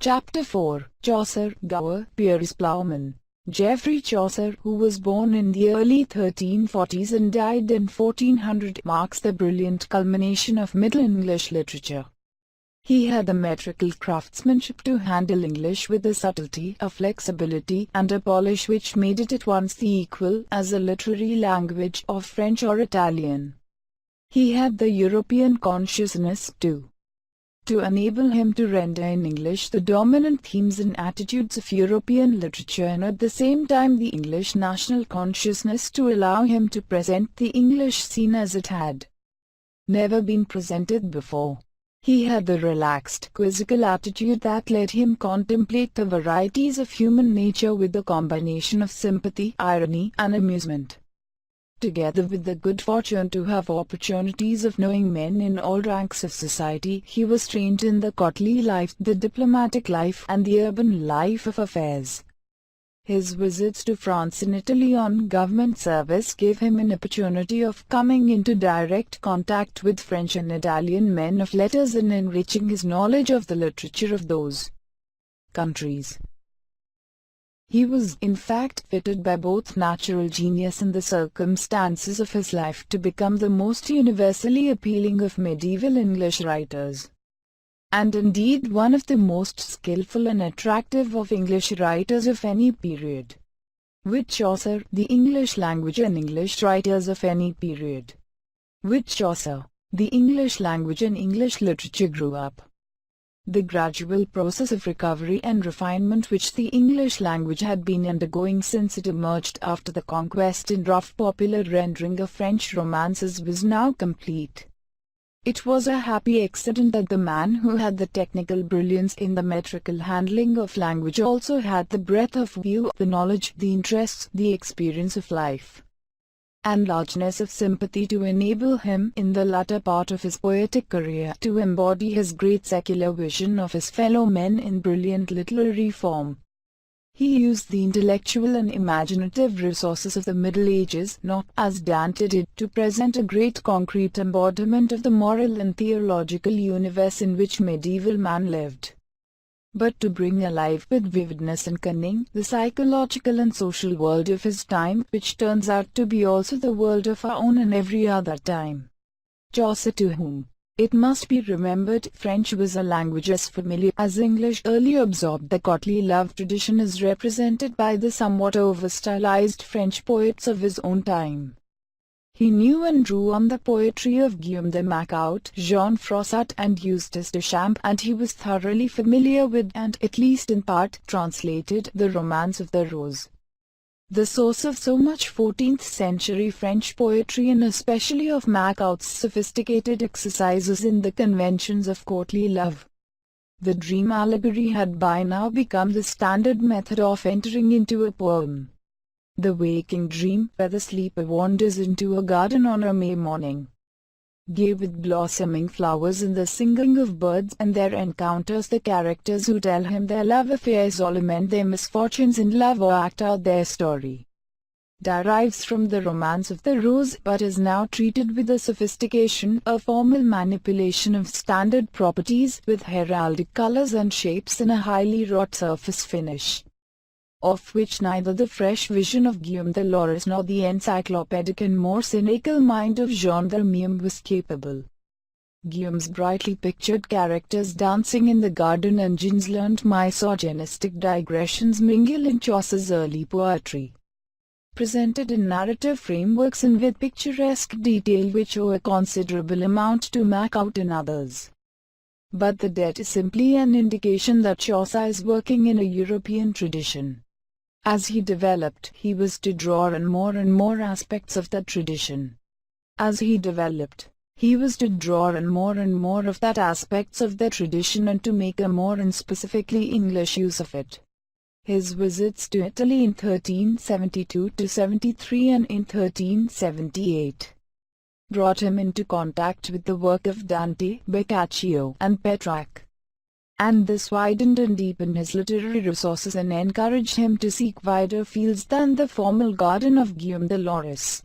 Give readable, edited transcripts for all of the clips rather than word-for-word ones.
Chapter 4 Chaucer, Gower, Piers Plowman. Geoffrey Chaucer, who was born in the early 1340s and died in 1400, marks the brilliant culmination of Middle English literature. He had the metrical craftsmanship to handle English with a subtlety, a flexibility, and a polish which made it at once the equal, as a literary language, of French or Italian. He had the European consciousness, too, to enable him to render in English the dominant themes and attitudes of European literature, and at the same time the English national consciousness to allow him to present the English scene as it had never been presented before. He had the relaxed, quizzical attitude that let him contemplate the varieties of human nature with a combination of sympathy, irony, and amusement. Together with the good fortune to have opportunities of knowing men in all ranks of society, he was trained in the courtly life, the diplomatic life, and the urban life of affairs. His visits to France and Italy on government service gave him an opportunity of coming into direct contact with French and Italian men of letters and enriching his knowledge of the literature of those countries. He was, in fact, fitted by both natural genius and the circumstances of his life to become the most universally appealing of medieval English writers, and indeed one of the most skillful and attractive of English writers of any period. With Chaucer, the English language and English writers of any period. With Chaucer, the English language and English literature grew up. The gradual process of recovery and refinement which the English language had been undergoing since it emerged after the conquest in rough popular rendering of French romances was now complete. It was a happy accident that the man who had the technical brilliance in the metrical handling of language also had the breadth of view, the knowledge, the interests, the experience of life, and largeness of sympathy to enable him, in the latter part of his poetic career, to embody his great secular vision of his fellow men in brilliant literary form. He used the intellectual and imaginative resources of the Middle Ages, not, as Dante did, to present a great concrete embodiment of the moral and theological universe in which medieval man lived, but to bring alive with vividness and cunning the psychological and social world of his time, which turns out to be also the world of our own and every other time. Chaucer, to whom, it must be remembered, French was a language as familiar as English, early absorbed the courtly love tradition as represented by the somewhat over-stylized French poets of his own time. He knew and drew on the poetry of Guillaume de Macaut, Jean Froissart, and Eustace de Champs, and he was thoroughly familiar with, and, at least in part, translated, the Romance of the Rose, the source of so much 14th-century French poetry, and especially of Macaut's sophisticated exercises in the conventions of courtly love. The dream allegory had by now become the standard method of entering into a poem. The waking dream, where the sleeper wanders into a garden on a May morning, gay with blossoming flowers and the singing of birds, and there encounters the characters who tell him their love affairs or lament their misfortunes in love or act out their story, derives from the Romance of the Rose, but is now treated with a sophistication, a formal manipulation of standard properties, with heraldic colors and shapes and a highly wrought surface finish, of which neither the fresh vision of Guillaume de Loris nor the encyclopedic and more cynical mind of Jean de Meum was capable. Guillaume's brightly pictured characters dancing in the garden and Jean's learned misogynistic digressions mingle in Chaucer's early poetry, presented in narrative frameworks and with picturesque detail which owe a considerable amount to Macaut and others. But the debt is simply an indication that Chaucer is working in a European tradition. As he developed, he was to draw on more and more aspects of that tradition. As he developed, he was to draw on more and more of that aspects of the tradition and to make a more and specifically English use of it. His visits to Italy in 1372–73 and in 1378 brought him into contact with the work of Dante, Boccaccio, and Petrarch, and this widened and deepened his literary resources and encouraged him to seek wider fields than the formal garden of Guillaume de Loris.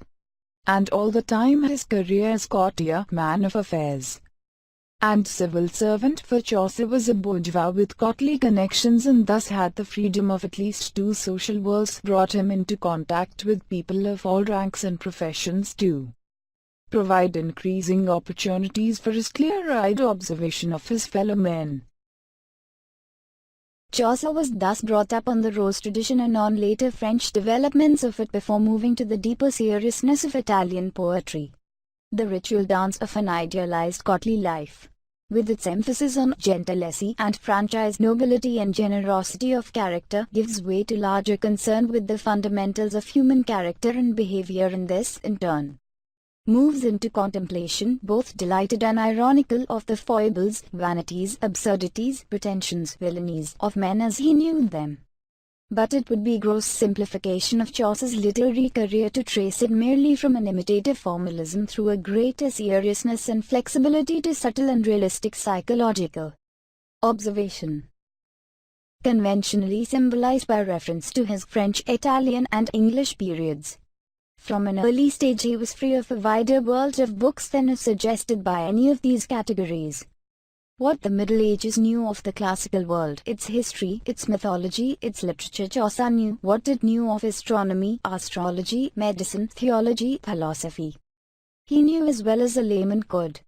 And all the time his career as courtier, man of affairs, and civil servant, for Chaucer was a bourgeois with courtly connections and thus had the freedom of at least two social worlds, brought him into contact with people of all ranks and professions to provide increasing opportunities for his clear-eyed observation of his fellow men. Chaucer was thus brought up on the Rose tradition and on later French developments of it before moving to the deeper seriousness of Italian poetry. The ritual dance of an idealized courtly life, with its emphasis on gentilesse and franchise nobility and generosity of character, gives way to larger concern with the fundamentals of human character and behavior, and this, in turn, moves into contemplation, both delighted and ironical, of the foibles, vanities, absurdities, pretensions, villainies of men as he knew them. But it would be gross simplification of Chaucer's literary career to trace it merely from an imitative formalism through a greater seriousness and flexibility to subtle and realistic psychological observation, conventionally symbolized by reference to his French, Italian, and English periods. From an early stage he was free of a wider world of books than is suggested by any of these categories. What the Middle Ages knew of the classical world, its history, its mythology, its literature, Chaucer knew what it knew of astronomy, astrology, medicine, theology, philosophy. He knew as well as a layman could.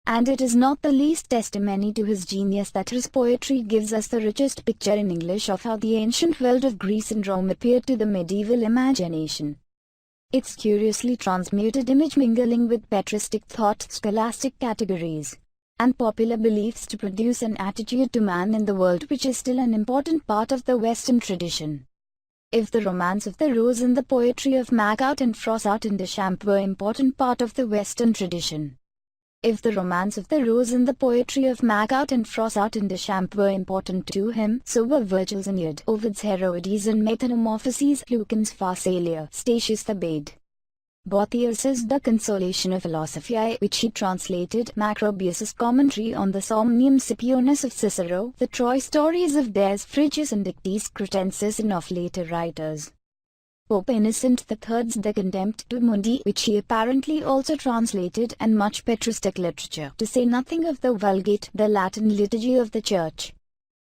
And it is not the least testimony to his genius that his poetry gives us the richest picture in English of how the ancient world of Greece and Rome appeared to the medieval imagination. Its curiously transmuted image mingling with patristic thought, scholastic categories, and popular beliefs to produce an attitude to man in the world which is still an important part of the Western tradition. If the romance of the Rose and the poetry of Macaut and Froissart and Deschamps were important part of the Western tradition, if the romance of the Rose and the poetry of Macaut and Froissart and Deschamps were important to him, so were Virgil's Aeneid, Ovid's Heroides and Metamorphoses, Lucan's Pharsalia, Statius the Bede, Boethius's The Consolation of Philosophiae, which he translated, Macrobius's commentary on the Somnium Scipionis of Cicero, the Troy stories of Des Phrygius and Dictys Cretensis, and of later writers. Pope Innocent III's The Contempt to Mundi, which he apparently also translated, and much patristic literature, to say nothing of the Vulgate, the Latin liturgy of the Church.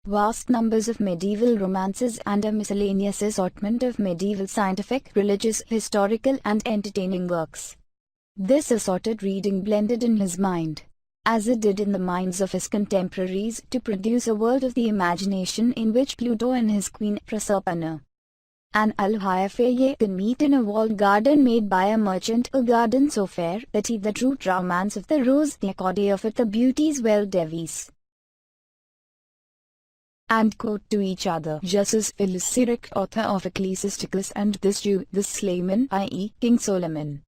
Vast numbers of medieval romances and a miscellaneous assortment of medieval scientific, religious, historical, and entertaining works. This assorted reading blended in his mind, as it did in the minds of his contemporaries, to produce a world of the imagination in which Pluto and his queen, Proserpina, and Alhaiafeye can meet in a walled garden made by a merchant, a garden so fair that he, the true romance of the Rose, the accord of it, the beauties well device, and quote to each other, just as Philoseric, author of Ecclesiasticus, and this Jew, this Slayman, i.e., King Solomon.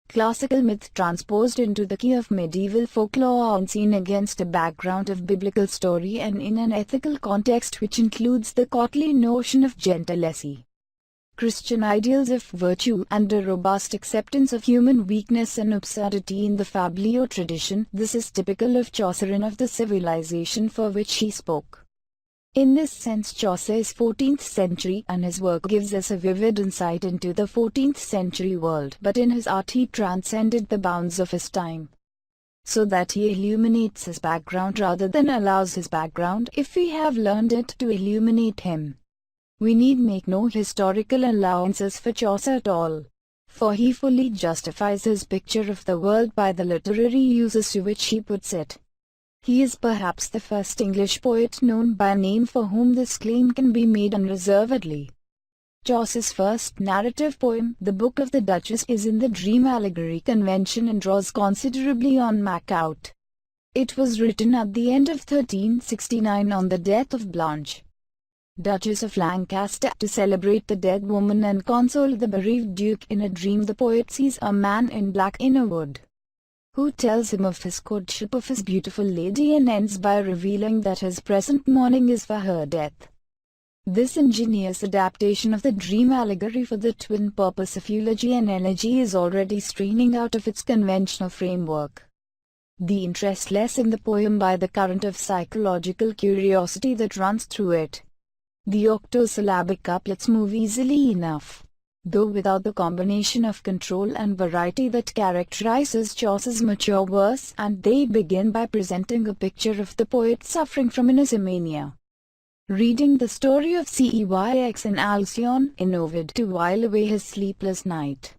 Classical myth transposed into the key of medieval folklore and seen against a background of biblical story and in an ethical context which includes the courtly notion of gentilesse, Christian ideals of virtue, and a robust acceptance of human weakness and absurdity in the fabliau tradition. This is typical of Chaucer and of the civilization for which he spoke. In this sense Chaucer is 14th century, and his work gives us a vivid insight into the 14th century world, but in his art he transcended the bounds of his time, so that he illuminates his background rather than allows his background, if we have learned it, to illuminate him. We need make no historical allowances for Chaucer at all, for he fully justifies his picture of the world by the literary uses to which he puts it. He is perhaps the first English poet known by name for whom this claim can be made unreservedly. Chaucer's first narrative poem, The Book of the Duchess, is in the dream allegory convention and draws considerably on Macaut. It was written at the end of 1369 on the death of Blanche, Duchess of Lancaster, to celebrate the dead woman and console the bereaved duke. In a dream the poet sees a man in black in a wood, who tells him of his courtship of his beautiful lady and ends by revealing that his present mourning is for her death. This ingenious adaptation of the dream allegory for the twin purpose of eulogy and elegy is already straining out of its conventional framework. The interest less in the poem by the current of psychological curiosity that runs through it. The octosyllabic couplets move easily enough, though without the combination of control and variety that characterizes Chaucer's mature verse, and they begin by presenting a picture of the poet suffering from anismania. Reading the story of Ceyx and Alcyone in Ovid to while away his sleepless night.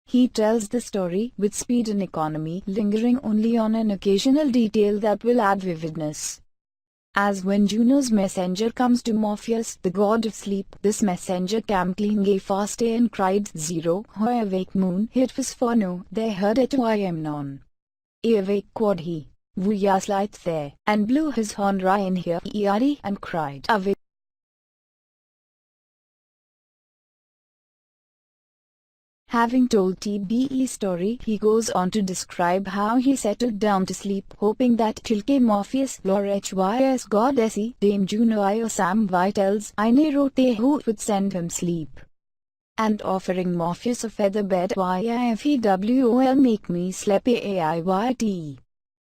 He tells the story with speed and economy, lingering only on an occasional detail that will add vividness. As when Juno's messenger comes to Morpheus, the god of sleep, this messenger came clean gay fast and cried, "Zero, hoi awake moon, it was for no, they heard it I am none. Awake quod he, Vuyas light there, and blew his horn right in here, Eari, and cried, awake. Having told TBE's story, he goes on to describe how he settled down to sleep, hoping that Chilke Morpheus, Lor Hys Goddessi, Dame Juno Io Sam Vitals, Ine Rote who would send him sleep. And offering Morpheus a feather bed, YIFEWOL make me sleepy AIYT.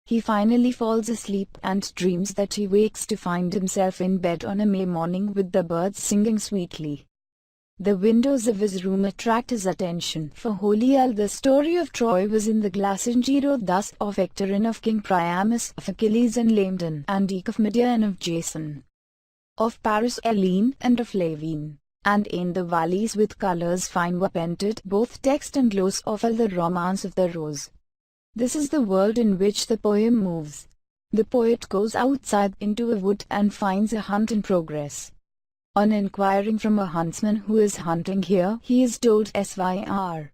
He finally falls asleep and dreams that he wakes to find himself in bed on a May morning with the birds singing sweetly. The windows of his room attract his attention, for Holial the story of Troy was in the Glasingiro thus of Hector and of King Priamus, of Achilles and Laomedon, and eke of Medea and of Jason, of Paris Helene and of Lavine, and in the valleys with colours fine were painted, both text and gloss of all the romance of the rose. This is the world in which the poem moves. The poet goes outside into a wood and finds a hunt in progress. On inquiring from a huntsman who is hunting here, he is told Syr.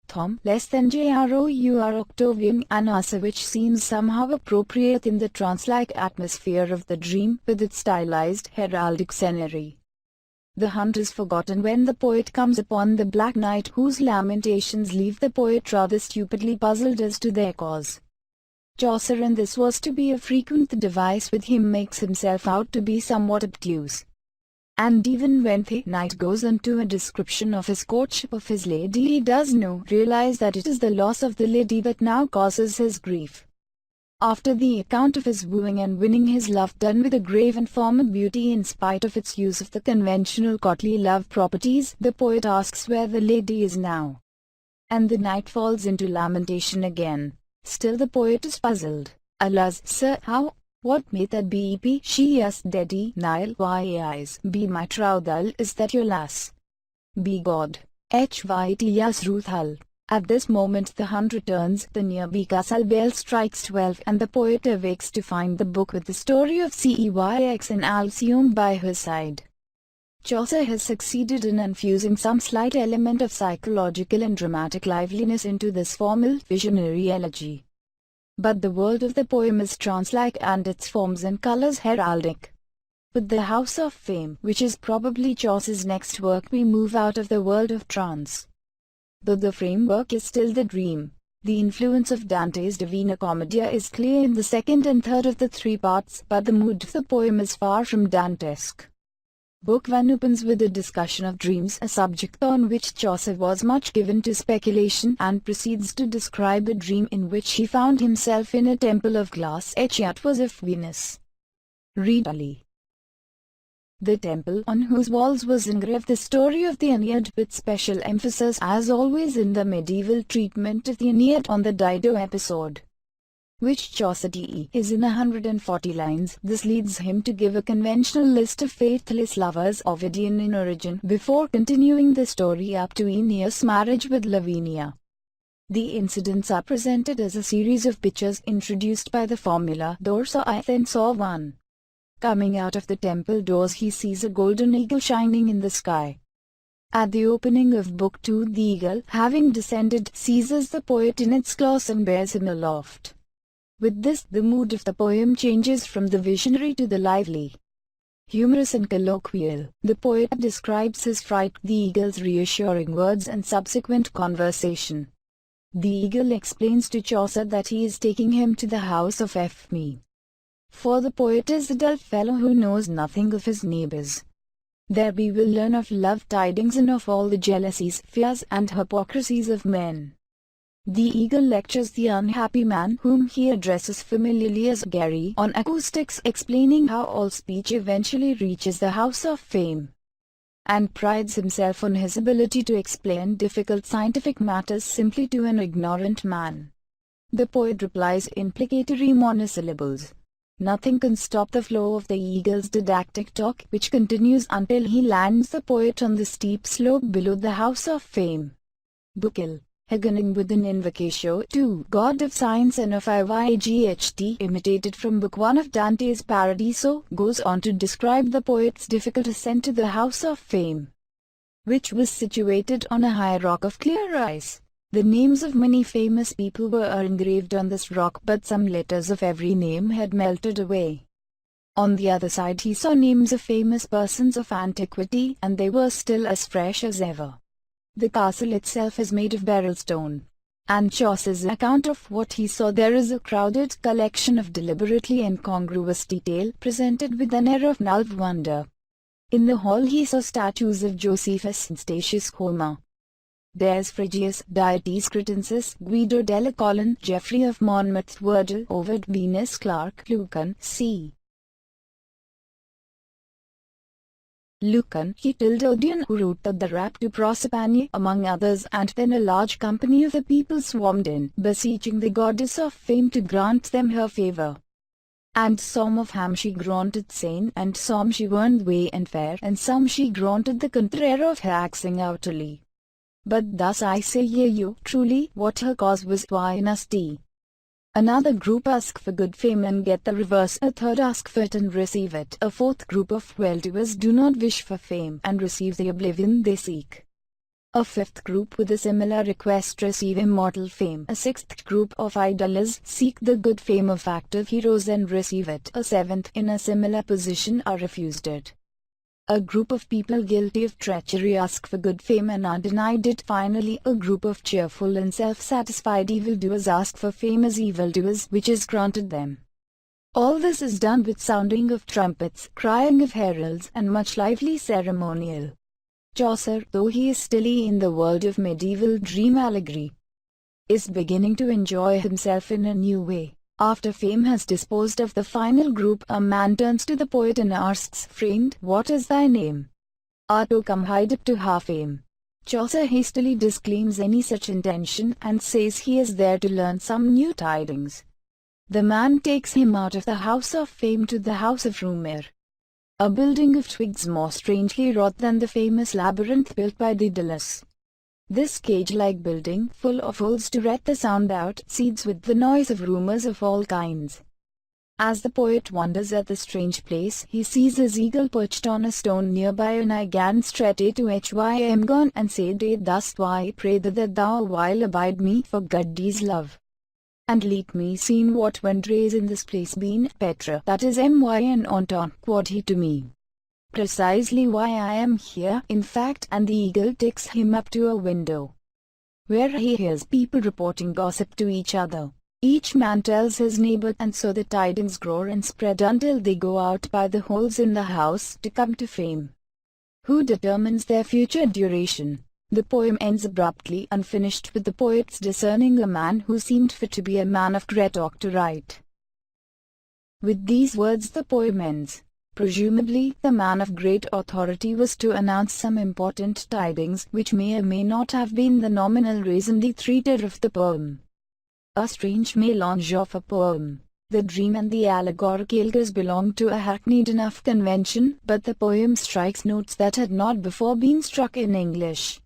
Tom less than JROUR Octavian, an answer which seems somehow appropriate in the trance-like atmosphere of the dream, with its stylized heraldic scenery. The hunt is forgotten when the poet comes upon the Black Knight, whose lamentations leave the poet rather stupidly puzzled as to their cause. Chaucer, and this was to be a frequent device with him, makes himself out to be somewhat obtuse. And even when the knight goes into a description of his courtship of his lady, he does not realize that it is the loss of the lady that now causes his grief. After the account of his wooing and winning his love done with a grave and formal beauty in spite of its use of the conventional courtly love properties, the poet asks where the lady is now. And the knight falls into lamentation again. Still the poet is puzzled. Alas, sir, how? What may that be? She is deady, Nile, Yis, be my troudal, is that your lass? Be God, Hyts Ruthal. At this moment the hunt returns, the nearby castle bell strikes 12, and the poet awakes to find the book with the story of Ceyx and Alcyone by her side. Chaucer has succeeded in infusing some slight element of psychological and dramatic liveliness into this formal, visionary elegy. But the world of the poem is trance-like and its forms and colors heraldic. With the House of Fame, which is probably Chaucer's next work, we move out of the world of trance. Though the framework is still the dream, the influence of Dante's Divina Commedia is clear in the second and third of the three parts, but the mood of the poem is far from Dantesque. Book 1 opens with a discussion of dreams, a subject on which Chaucer was much given to speculation, and proceeds to describe a dream in which he found himself in a temple of glass. It was of Venus. Read Ali. The temple, on whose walls was engraved the story of the Aeneid, with special emphasis, as always in the medieval treatment of the Aeneid, on the Dido episode, which Chaucer is in 140 lines. This leads him to give a conventional list of faithless lovers, Ovidian in origin, before continuing the story up to Aeneas' marriage with Lavinia. The incidents are presented as a series of pictures introduced by the formula, Dorso I then saw one. Coming out of the temple doors he sees a golden eagle shining in the sky. At the opening of Book 2 the eagle, having descended, seizes the poet in its claws and bears him aloft. With this, the mood of the poem changes from the visionary to the lively, humorous and colloquial. The poet describes his fright, the eagle's reassuring words and subsequent conversation. The eagle explains to Chaucer that he is taking him to the house of Fme. For the poet is a dull fellow who knows nothing of his neighbors. There we will learn of love tidings and of all the jealousies, fears and hypocrisies of men. The eagle lectures the unhappy man, whom he addresses familiarly as Gary, on acoustics, explaining how all speech eventually reaches the House of Fame. and prides himself on his ability to explain difficult scientific matters simply to an ignorant man. The poet replies in implicatory monosyllables. Nothing can stop the flow of the eagle's didactic talk, which continues until he lands the poet on the steep slope below the House of Fame. Bucil, beginning with an invocatio to God of Science and of Ivyght, imitated from Book 1 of Dante's Paradiso, goes on to describe the poet's difficult ascent to the House of Fame, which was situated on a high rock of clear ice. The names of many famous people were engraved on this rock, but some letters of every name had melted away. On the other side he saw names of famous persons of antiquity, and they were still as fresh as ever. The castle itself is made of beryl stone, and Chaucer's account of what he saw there is a crowded collection of deliberately incongruous detail, presented with an air of null wonder. In the hall he saw statues of Josephus and Statius Homer, Des Phrygius, Diotis Cretensis, Guido della Colonna, Geoffrey of Monmouth, Virgil, Ovid, Venus Clark, Lucan, c. Lucan, Odion, who wrote the Rap to Proserpine, among others, and then a large company of the people swarmed in, beseeching the goddess of fame to grant them her favor. And some of ham she granted sane, and some she werned way and fair, and some she granted the contrary of her axing outly. But thus I say ye you, truly, what her cause was why nasty. Another group ask for good fame and get the reverse, a third ask for it and receive it, a fourth group of well-doers do not wish for fame and receive the oblivion they seek. A fifth group with a similar request receive immortal fame, a sixth group of idlers seek the good fame of active heroes and receive it, a seventh in a similar position are refused it. A group of people guilty of treachery ask for good fame and are denied it. Finally, a group of cheerful and self-satisfied evildoers ask for fame as evildoers, which is granted them. All this is done with sounding of trumpets, crying of heralds, and much lively ceremonial. Chaucer, though he is still in the world of medieval dream allegory, is beginning to enjoy himself in a new way. After fame has disposed of the final group, a man turns to the poet and asks, "Friend, what is thy name? Art thou come hide up to ha fame?" Chaucer hastily disclaims any such intention, and says he is there to learn some new tidings. The man takes him out of the House of Fame to the House of Rumour, a building of twigs more strangely wrought than the famous labyrinth built by Daedalus. This cage-like building, full of holes to let the sound out, seethes with the noise of rumors of all kinds. As the poet wonders at the strange place, he sees his eagle perched on a stone nearby, and I gan straight to hym gone, and said thus, "Why pray that thou awhile abide me, for God's love, and let me seen what wonders in this place been, Petra, that is my and Anton," quod he to me. Precisely why I am here, in fact, and the eagle takes him up to a window, where he hears people reporting gossip to each other. Each man tells his neighbor, and so the tidings grow and spread until they go out by the holes in the house to come to fame. Who determines their future duration? The poem ends abruptly, unfinished, with the poets discerning a man who seemed fit to be a man of great talk to write. With these words the poem ends. Presumably, the man of great authority was to announce some important tidings, which may or may not have been the nominal reason they treated of the poem. A strange mélange of a poem. The dream and the allegorical allegors belong to a hackneyed enough convention, but the poem strikes notes that had not before been struck in English.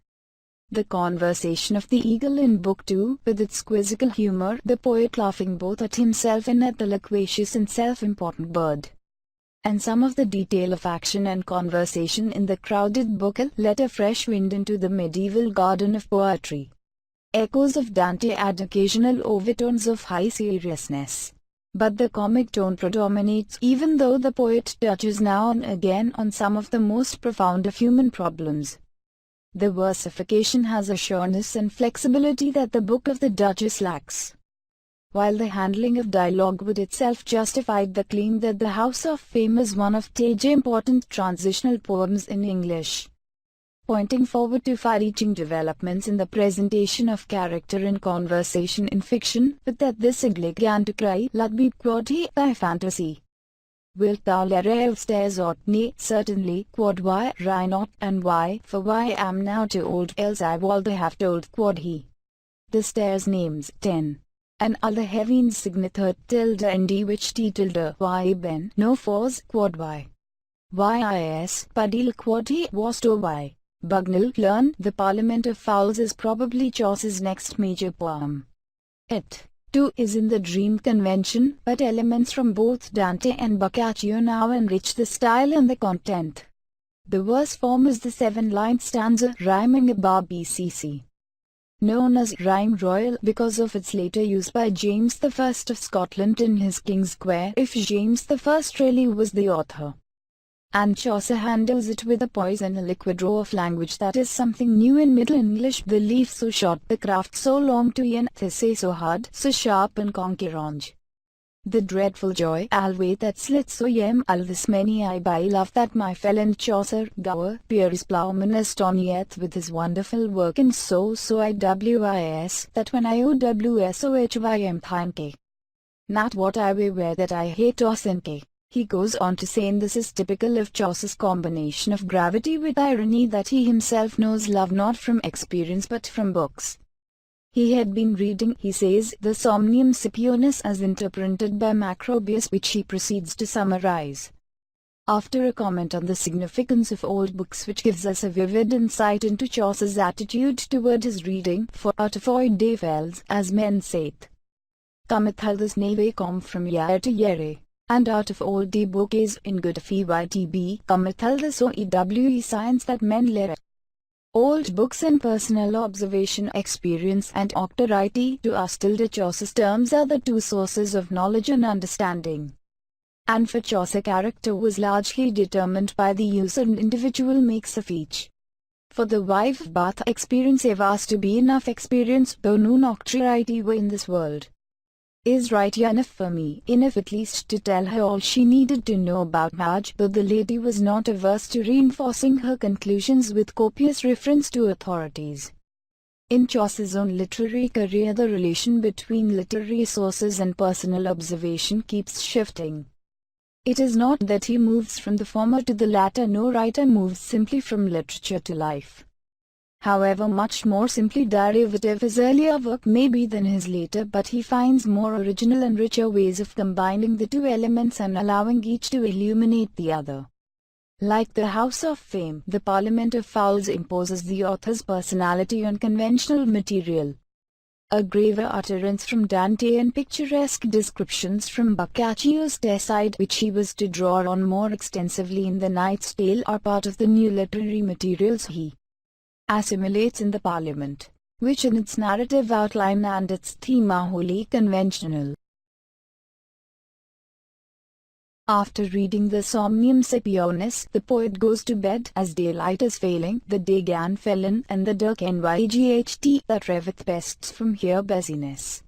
The conversation of the eagle in Book 2, with its quizzical humor, the poet laughing both at himself and at the loquacious and self-important bird, and some of the detail of action and conversation in the crowded book, let a fresh wind into the medieval garden of poetry. Echoes of Dante add occasional overtones of high seriousness, but the comic tone predominates, even though the poet touches now and again on some of the most profound of human problems. The versification has a sureness and flexibility that the Book of the Duchess lacks, while the handling of dialogue would itself justified the claim that the House of Fame is one of Dages' important transitional poems in English, pointing forward to far-reaching developments in the presentation of character and conversation in fiction, but that this began to cry, "Ludwig quod he thy fantasy." Wilt thou let stairs ought? Nay, certainly. Quod why not, and why? For why am now too old, else I would have told. Quod he. The stairs names 10. And all the heavens signethert tilde nd which t tilde y ben no fours. Quod why? Yis padil quod he was to why. Bugnell learn. The Parliament of Fowls is probably Chaucer's next major poem. It, too, is in the dream convention, but elements from both Dante and Boccaccio now enrich the style and the content. The verse form is the 7-line stanza rhyming above BCC. Known as Rhyme Royal because of its later use by James I of Scotland in his King's Square, if James I really was the author. And Chaucer handles it with a poise and a liquid row of language that is something new in Middle English. The leaf so short, the craft so long to yen, the say so hard, so sharp and conquerange. The dreadful joy alway that slit so yem all this many I by love that my felon Chaucer, Gower, Piers Plowman astonieth with his wonderful work in so iwis, that when I owsOhym thank. Not what I wear that I hate osinke. He goes on to say, and this is typical of Chaucer's combination of gravity with irony, that he himself knows love not from experience but from books. He had been reading, he says, the Somnium Scipionis as interpreted by Macrobius, which he proceeds to summarize. After a comment on the significance of old books, which gives us a vivid insight into Chaucer's attitude toward his reading, for out of oide fells, as men saith, cometh all this nave come from year to year. And out of old books in good fytb cometh all this oewe science that men learn. Old books and personal observation, experience and auctority to us tilde Chaucer's terms are the two sources of knowledge and understanding. And for Chaucer, character was largely determined by the use an individual makes of each. For the wife of Bath, experience was to be enough experience, though no auctority were in this world. Is right enough for me, enough at least to tell her all she needed to know about marriage, though the lady was not averse to reinforcing her conclusions with copious reference to authorities. In Chaucer's own literary career, the relation between literary sources and personal observation keeps shifting. It is not that he moves from the former to the latter, no writer moves simply from literature to life. However much more simply derivative his earlier work may be than his later, but he finds more original and richer ways of combining the two elements and allowing each to illuminate the other. Like the House of Fame, the Parliament of Fowls imposes the author's personality on conventional material. A graver utterance from Dante and picturesque descriptions from Boccaccio's Tesside, which he was to draw on more extensively in The Knight's Tale, are part of the new literary materials he assimilates in the Parliament, which in its narrative outline and its theme are wholly conventional. After reading the Somnium Scipionis, the poet goes to bed, as daylight is failing, the day gan felon, and the dirk nyght that reveth pests from here busyness.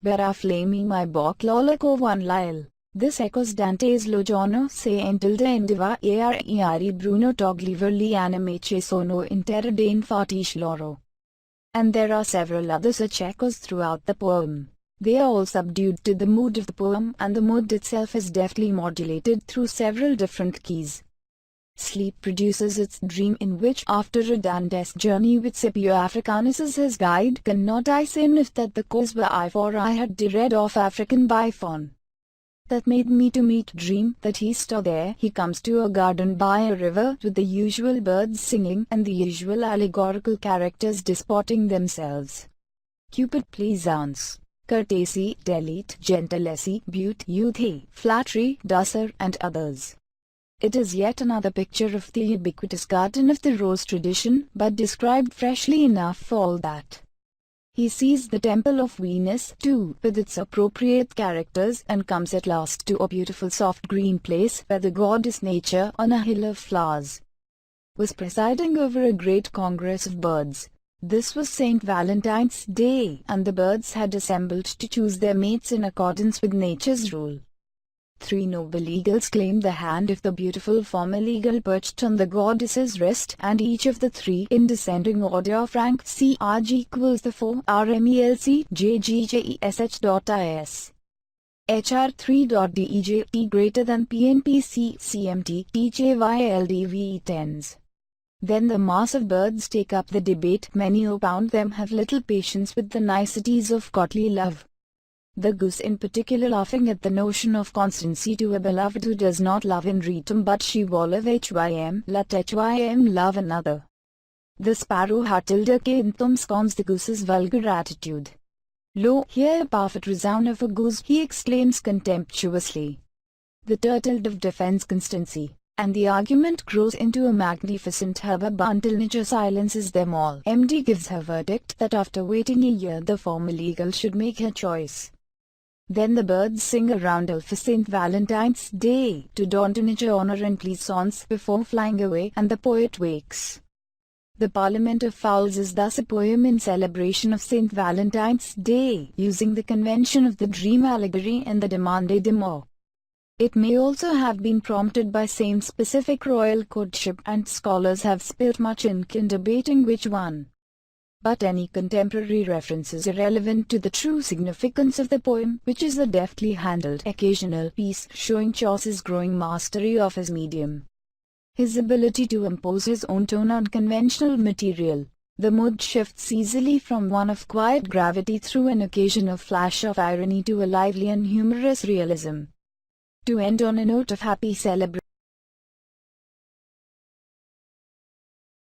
Bera flami my bok lolico one lyle. This echoes Dante's Lo giorno se en tilde indiva areri Bruno togliverli animece sono in terra dei fatish loro. And there are several other such echoes throughout the poem. They are all subdued to the mood of the poem, and the mood itself is deftly modulated through several different keys. Sleep produces its dream, in which, after a Dantesque journey with Scipio Africanus as his guide, cannot I say if that the cause were I, for I had read of African Byphon. That made me to meet dream, that he stood there, he comes to a garden by a river, with the usual birds singing, and the usual allegorical characters disporting themselves. Cupid, plaisance, courtesy, delete, gentilesse, beauty, youth, flattery, douceur, and others. It is yet another picture of the ubiquitous garden of the rose tradition, but described freshly enough for all that. He sees the temple of Venus, too, with its appropriate characters, and comes at last to a beautiful soft green place, where the goddess Nature, on a hill of flowers, was presiding over a great congress of birds. This was St. Valentine's Day, and the birds had assembled to choose their mates in accordance with nature's rule. 3 noble eagles claimed the hand of the beautiful female eagle perched on the goddess's wrist, and each of the 3, in descending order of rank, CRG equals the 4 RMELC JGJESH.IS. HR 3.DEJT greater than PNPC CMT TJYLDV tens. Then the mass of birds take up the debate. Many opound them have little patience with the niceties of courtly love. The goose in particular laughing at the notion of constancy to a beloved who does not love in return but she volave hym love another. The sparrow Hatilda Kintum scorns the goose's vulgar attitude. Lo, hear a perfect resound of a goose, he exclaims contemptuously. The turtle dove defends constancy, and the argument grows into a magnificent hubbub until nature silences them all. MD gives her verdict that after waiting a year the formal eagle should make her choice. Then the birds sing a roundel for St. Valentine's Day, to don to nature honor and pleasance before flying away, and the poet wakes. The Parliament of Fowls is thus a poem in celebration of St. Valentine's Day, using the convention of the dream allegory and the demande d'amour. It may also have been prompted by saint-specific royal courtship, and scholars have spilt much ink in debating which one. But any contemporary reference is irrelevant to the true significance of the poem, which is a deftly handled occasional piece showing Chaucer's growing mastery of his medium. His ability to impose his own tone on conventional material. The mood shifts easily from one of quiet gravity through an occasional flash of irony to a lively and humorous realism. To end on a note of happy celebration.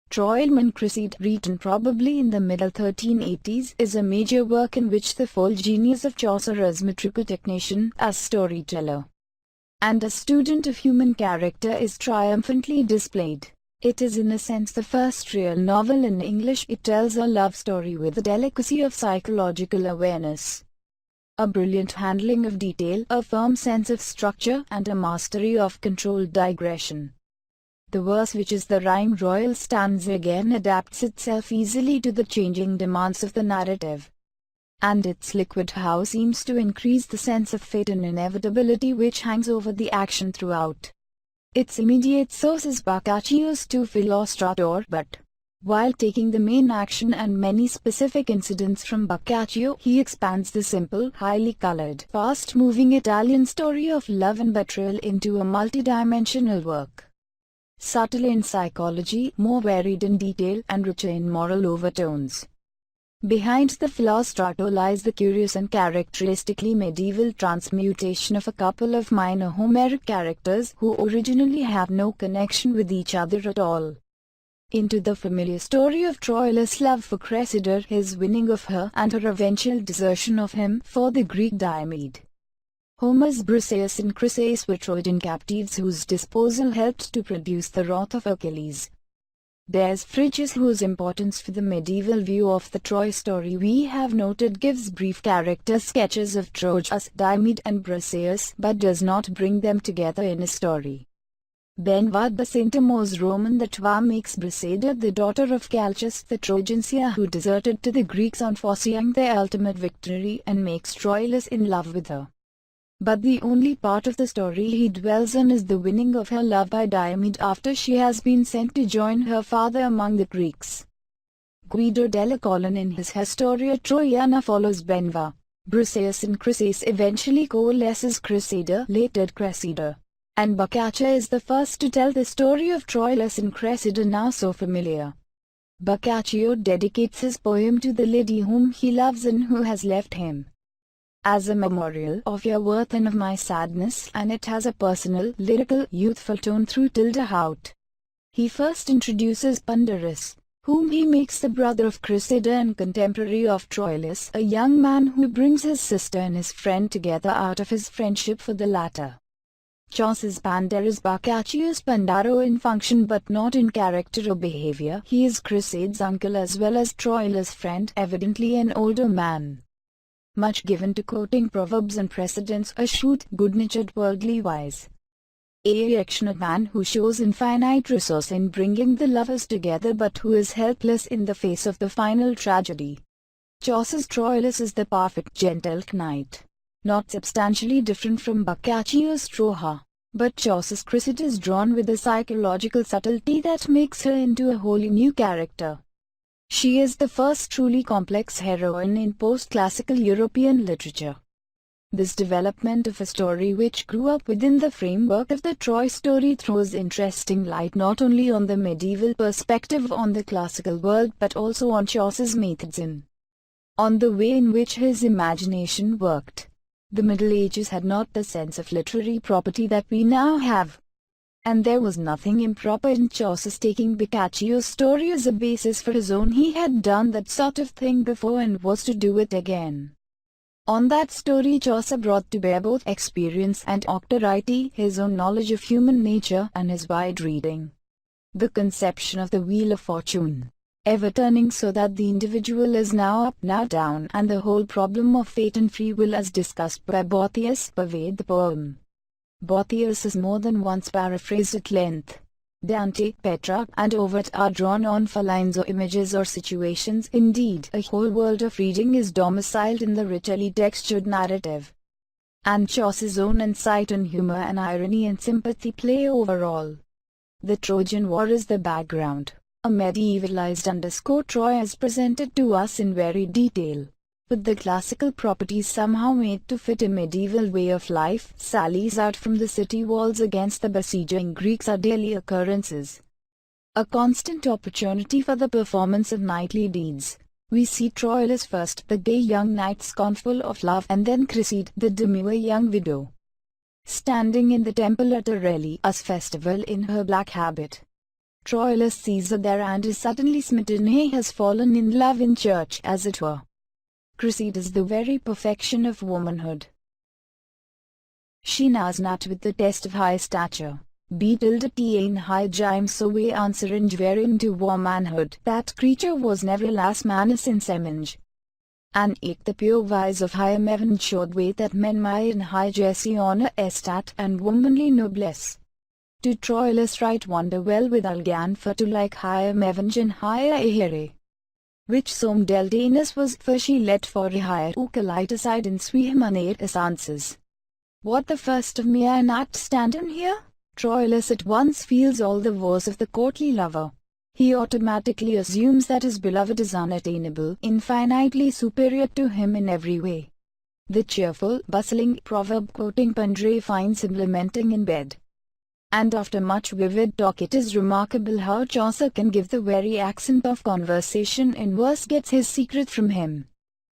Troilman Cressida, written probably in the middle 1380s, is a major work in which the full genius of Chaucer as metrical technician, as storyteller, and as student of human character is triumphantly displayed. It is in a sense the first real novel in English. It tells a love story with a delicacy of psychological awareness, a brilliant handling of detail, a firm sense of structure, and a mastery of controlled digression. The verse, which is the rhyme royal stanza, again adapts itself easily to the changing demands of the narrative, and its liquid how seems to increase the sense of fate and inevitability which hangs over the action throughout. Its immediate source is Boccaccio's Tu Filostrator, but, while taking the main action and many specific incidents from Boccaccio, he expands the simple, highly colored, fast-moving Italian story of love and betrayal into a multidimensional work, subtle in psychology, more varied in detail, and richer in moral overtones. Behind the Filostrato lies the curious and characteristically medieval transmutation of a couple of minor Homeric characters who originally have no connection with each other at all, into the familiar story of Troilus' love for Cressida, his winning of her, and her eventual desertion of him for the Greek Diomede. Homer's Briseis and Chryseis were Trojan captives whose disposal helped to produce the wrath of Achilles. There's Phrygius, whose importance for the medieval view of the Troy story we have noted gives brief character sketches of Trojas, Diomede and Briseis, but does not bring them together in a story. Benvad the Saint-Amour's Roman the Trois makes Briseida the daughter of Calchas the Trojan seer who deserted to the Greeks on foreseeing their ultimate victory, and makes Troilus in love with her. But the only part of the story he dwells on is the winning of her love by Diomede after she has been sent to join her father among the Greeks. Guido della Colonna in his Historia Troiana follows Benva, Briseis and Chryseis, eventually coalesces Cressida, later Cressida, and Boccaccio is the first to tell the story of Troilus and Cressida, now so familiar. Boccaccio dedicates his poem to the lady whom he loves and who has left him, as a memorial of your worth and of my sadness, and it has a personal, lyrical, youthful tone through tilde out. He first introduces Pandarus, whom he makes the brother of Cressida and contemporary of Troilus, a young man who brings his sister and his friend together out of his friendship for the latter. Chaucer's Pandar is Boccaccio's Pandaro in function but not in character or behavior. He is Chrysida's uncle as well as Troilus' friend, evidently an older man, much given to quoting proverbs and precedents, a shrewd, good-natured, worldly wise, affectionate man who shows infinite resource in bringing the lovers together but who is helpless in the face of the final tragedy. Chaucer's Troilus is the perfect gentle knight, not substantially different from Boccaccio's Troja, but Chaucer's Cressida is drawn with a psychological subtlety that makes her into a wholly new character. She is the first truly complex heroine in post-classical European literature. This development of a story which grew up within the framework of the Troy story throws interesting light not only on the medieval perspective on the classical world but also on Chaucer's methods and on the way in which his imagination worked. The Middle Ages had not the sense of literary property that we now have, and there was nothing improper in Chaucer's taking Boccaccio's story as a basis for his own. He had done that sort of thing before and was to do it again. On that story Chaucer brought to bear both experience and auctority, his own knowledge of human nature and his wide reading. The conception of the Wheel of Fortune, ever turning so that the individual is now up now down, and the whole problem of fate and free will as discussed by Boethius pervade the poem. Boethius is more than once paraphrased at length. Dante, Petrarch, and Ovid are drawn on for lines or images or situations. Indeed, a whole world of reading is domiciled in the richly textured narrative. And Chaucer's own insight and humor and irony and sympathy play over all. The Trojan War is the background. A medievalized Troy is presented to us in very detail, with the classical properties somehow made to fit a medieval way of life. Sallies out from the city walls against the besieging Greeks are daily occurrences, a constant opportunity for the performance of knightly deeds. We see Troilus first, the gay young knight scornful of love, and then Cressida, the demure young widow, standing in the temple at a Religious festival in her black habit. Troilus sees her there and is suddenly smitten. He has fallen in love in church, as it were. Cressida is the very perfection of womanhood. She knows not with the test of high stature, betilde in high James so we answer injuring to womanhood. That creature was never las manus in semenge. And eke the pure wise of high Mevan showed way that men may in high Jesse honor estat and womanly noblesse. To Troilus right wonder well with Algan for to like higher Mevan and higher Ahere, which som Deldanus was, for she let for a higher Ucalite aside in Swihimanate essences. What the first of me I not stand in here? Troilus at once feels all the woes of the courtly lover. He automatically assumes that his beloved is unattainable, infinitely superior to him in every way. The cheerful, bustling, proverb-quoting Pandre finds him lamenting in bed. And after much vivid talk it is remarkable how Chaucer can give the very accent of conversation in verse gets his secret from him.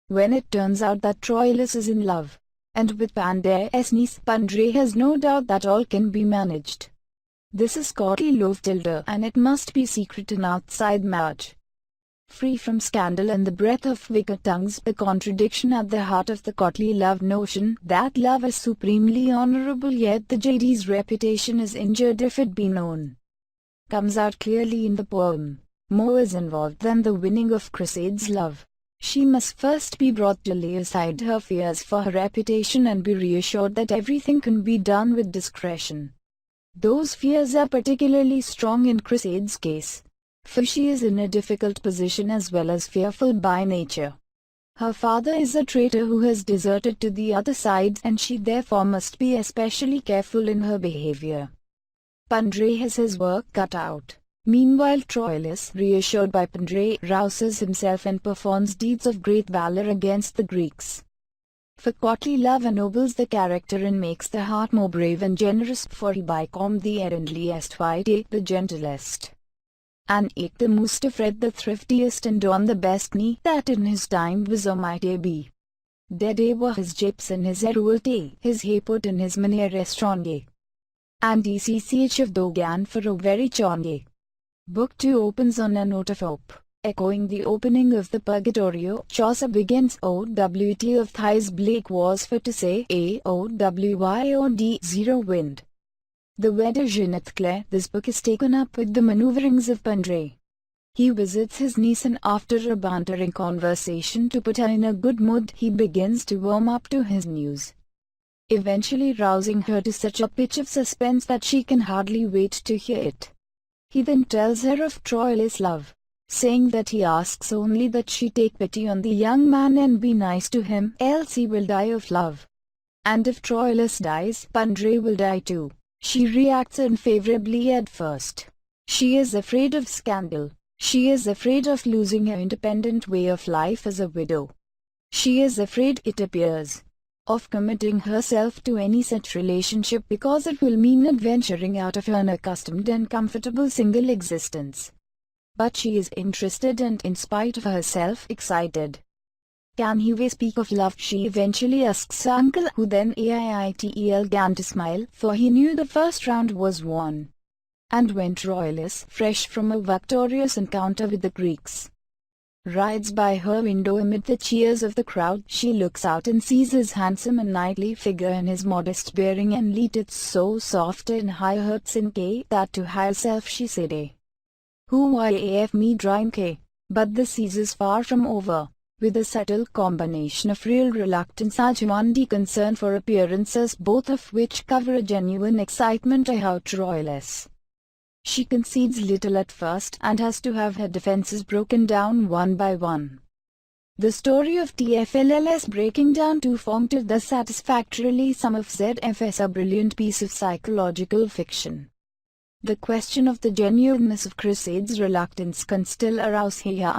When it turns out that Troilus is in love, and with Pandar's niece, Pandre has no doubt that all can be managed. This is courtly love tilde, and it must be secret and outside marriage, free from scandal and the breath of wicked tongues. The contradiction at the heart of the courtly love notion, that love is supremely honorable yet the lady's reputation is injured if it be known, comes out clearly in the poem. More is involved than the winning of Cressida's love. She must first be brought to lay aside her fears for her reputation and be reassured that everything can be done with discretion. Those fears are particularly strong in Cressida's case, for she is in a difficult position as well as fearful by nature. Her father is a traitor who has deserted to the other side, and she therefore must be especially careful in her behavior. Pandre has his work cut out. Meanwhile Troilus, reassured by Pandre, rouses himself and performs deeds of great valor against the Greeks. For courtly love ennobles the character and makes the heart more brave and generous, for he bycom the errandliest vitae, the gentlest, and eke the most afraid, the thriftiest, and on the best knee that in his time was or might be. Dead were his japes and his herulte, his hapot and his manere stronge, and ECCH of Dogan for a very chonge. Book 2 opens on a note of hope. Echoing the opening of the Purgatorio, Chaucer begins OWT of Thighs Blake was for to say AOWYOD 0 wind. The weather Jeanette Claire. This book is taken up with the maneuverings of Pandre. He visits his niece and after a bantering conversation to put her in a good mood, he begins to warm up to his news, eventually rousing her to such a pitch of suspense that she can hardly wait to hear it. He then tells her of Troilus' love, saying that he asks only that she take pity on the young man and be nice to him, else he will die of love. And if Troilus dies, Pandre will die too. She reacts unfavorably at first. She is afraid of scandal. She is afraid of losing her independent way of life as a widow. She is afraid, it appears, of committing herself to any such relationship because it will mean adventuring out of her unaccustomed and comfortable single existence. But she is interested and, in spite of herself, excited. "Can he speak of love?" she eventually asks her uncle, who then began to smile, for he knew the first round was won. And when Troilus, fresh from a victorious encounter with the Greeks, rides by her window amid the cheers of the crowd, she looks out and sees his handsome and knightly figure and his modest bearing, and letteth so soft and high hearts in K, that to herself she said, "Who if me dream K?" But the siege is far from over. With a subtle combination of real reluctance and concern for appearances, both of which cover a genuine excitement about Troilus, she concedes little at first, and has to have her defenses broken down one by one. The story of TFLL's breaking down to form to thus satisfactorily some of ZFS a brilliant piece of psychological fiction. The question of the genuineness of Chrysaid's reluctance can still arouse here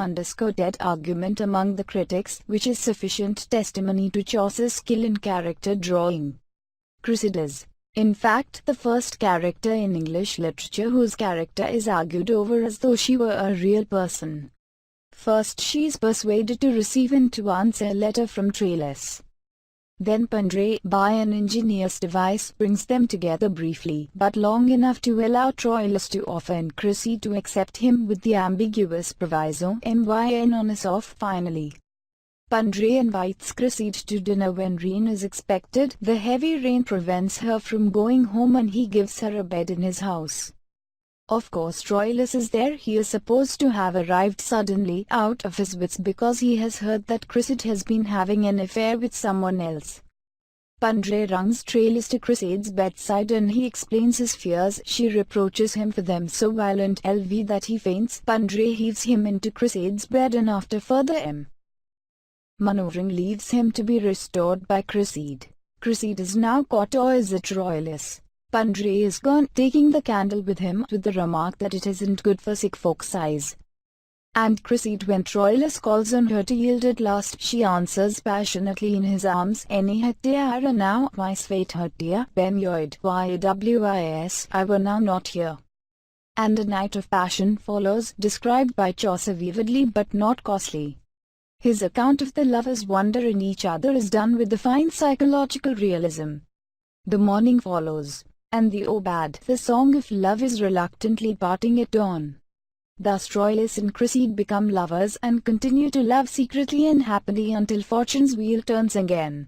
dead argument among the critics, which is sufficient testimony to Chaucer's skill in character drawing. Chrysaid is, in fact, the first character in English literature whose character is argued over as though she were a real person. First she is persuaded to receive and to answer a letter from Troilus. Then Pandre, by an ingenious device, brings them together briefly, but long enough to allow Troilus to offer and Chrysaid to accept him with the ambiguous proviso myn on us off. Finally, Pandre invites Chrysaid to dinner when rain is expected. The heavy rain prevents her from going home and he gives her a bed in his house. Of course Troilus is there. He is supposed to have arrived suddenly, out of his wits, because he has heard that Chrysaid has been having an affair with someone else. Pandre runs Troilus to Chrysaid's bedside and he explains his fears. She reproaches him for them so violent that he faints. Pandre heaves him into Chrysaid's bed and after further maneuvering leaves him to be restored by Chrysaid. Chrysaid is now caught, or is it Troilus? Pandre is gone, taking the candle with him, with the remark that it isn't good for sick folks' eyes. And Chrysaid, when Troilus calls on her to yield at last, she answers passionately in his arms, "Any hatiara now, my sweet hatia, benyoid, ywis, I were now not here." And a night of passion follows, described by Chaucer vividly but not costly. His account of the lovers' wonder in each other is done with the fine psychological realism. The morning follows, and the Obad, the song of love, is reluctantly parting at dawn. Thus Troilus and Chrysaid become lovers and continue to love secretly and happily until fortune's wheel turns again.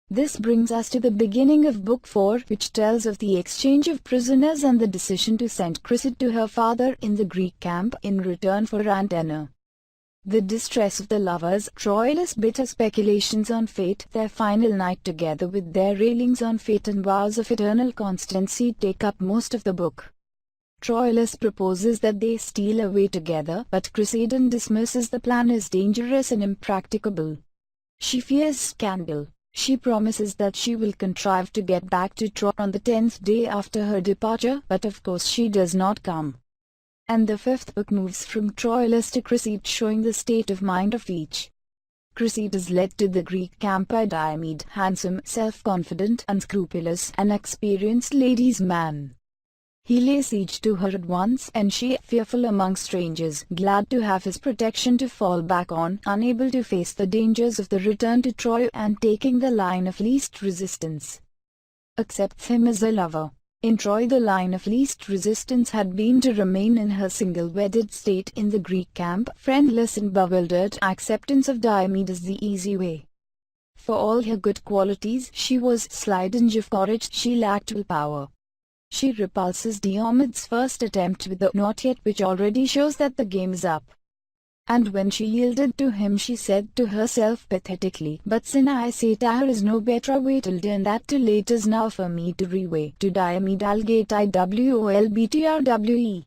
This brings us to the beginning of Book 4, which tells of the exchange of prisoners and the decision to send Chrysaid to her father in the Greek camp in return for Antenor. The distress of the lovers, Troilus' bitter speculations on fate, their final night together with their railings on fate and vows of eternal constancy take up most of the book. Troilus proposes that they steal away together, but Chrysaid dismisses the plan as dangerous and impracticable. She fears scandal. She promises that she will contrive to get back to Troy on the 10th day after her departure, but of course she does not come. And the fifth book moves from Troilus to Chrysaid, showing the state of mind of each. Chrysaid is led to the Greek camp by Diomed, handsome, self-confident, unscrupulous, and experienced lady's man. He lays siege to her at once, and she, fearful among strangers, glad to have his protection to fall back on, unable to face the dangers of the return to Troy, and taking the line of least resistance, accepts him as a lover. In Troy the line of least resistance had been to remain in her single wedded state in the Greek camp, friendless and bewildered. Acceptance of Diomed is the easy way. For all her good qualities, she was slight and of courage, she lacked willpower. She repulses Diomed's first attempt with the "not yet," which already shows that the game is up. And when she yielded to him, she said to herself pathetically, "But sin I say there is no better way till and that too late is now for me to reway to Diomed Algate IWOLBTRWE."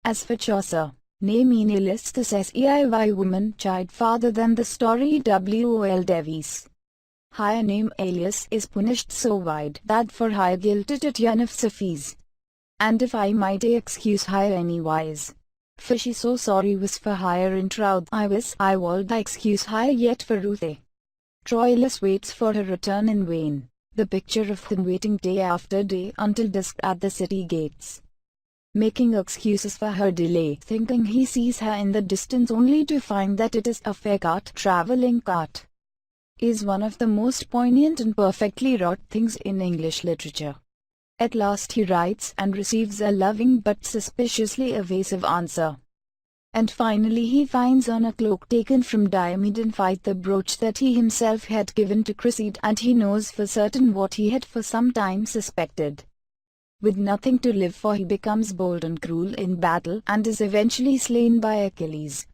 As for Chaucer, ne meaningless the SEIY woman chide farther than the story WOL Davies. Higher name alias is punished so wide that for higher guilt it enough suffice. And if I might excuse higher anywise, for she so sorry was for hire in troth I wold excuse hire yet for Ruth. Troilus waits for her return in vain, the picture of him waiting day after day until dusk at the city gates, making excuses for her delay, thinking he sees her in the distance only to find that it is a fair traveling cart, is one of the most poignant and perfectly wrought things in English literature. At last he writes and receives a loving but suspiciously evasive answer. And finally he finds on a cloak taken from Diomed Fight the brooch that he himself had given to Cressida, and he knows for certain what he had for some time suspected. With nothing to live for, he becomes bold and cruel in battle and is eventually slain by Achilles.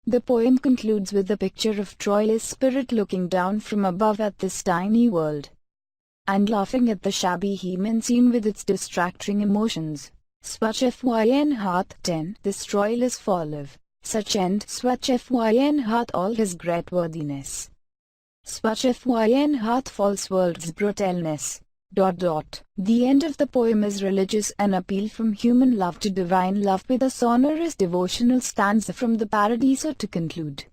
The poem concludes with the picture of Troilus' spirit looking down from above at this tiny world, and laughing at the shabby human scene with its distracting emotions. Such fyn hath 10 this Troilus falleth, such end such fyn hath all his great worthiness. Such fyn hath false world's brutalness. The end of the poem is religious, an appeal from human love to divine love, with a sonorous devotional stanza from the Paradiso to conclude.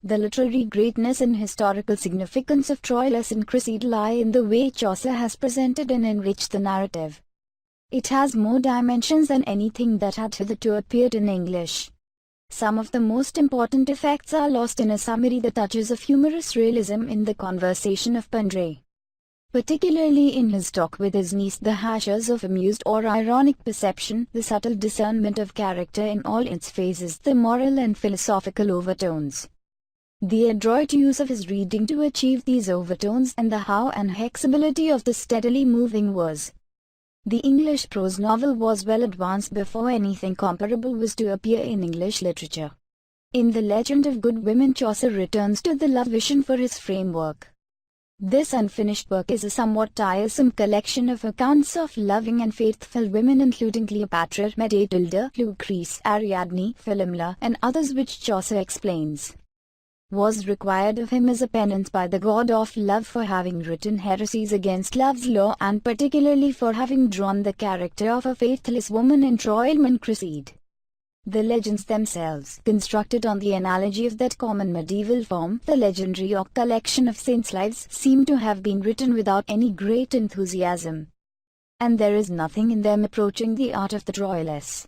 The literary greatness and historical significance of Troilus and Cressida lie in the way Chaucer has presented and enriched the narrative. It has more dimensions than anything that had hitherto appeared in English. Some of the most important effects are lost in a summary, the touches of humorous realism in the conversation of Pandre, particularly in his talk with his niece, the hashes of amused or ironic perception, the subtle discernment of character in all its phases, the moral and philosophical overtones, the adroit use of his reading to achieve these overtones, and the how and hexability of the steadily moving verse. The English prose novel was well advanced before anything comparable was to appear in English literature. In The Legend of Good Women, Chaucer returns to the love vision for his framework. This unfinished work is a somewhat tiresome collection of accounts of loving and faithful women, including Cleopatra, Medetilda, Lucrece, Ariadne, Philomela, and others, which Chaucer explains was required of him as a penance by the god of love for having written heresies against love's law, and particularly for having drawn the character of a faithless woman in Troilman Cressida. The legends themselves, constructed on the analogy of that common medieval form, the legendary or collection of saints' lives, seem to have been written without any great enthusiasm, and there is nothing in them approaching the art of the Troilus.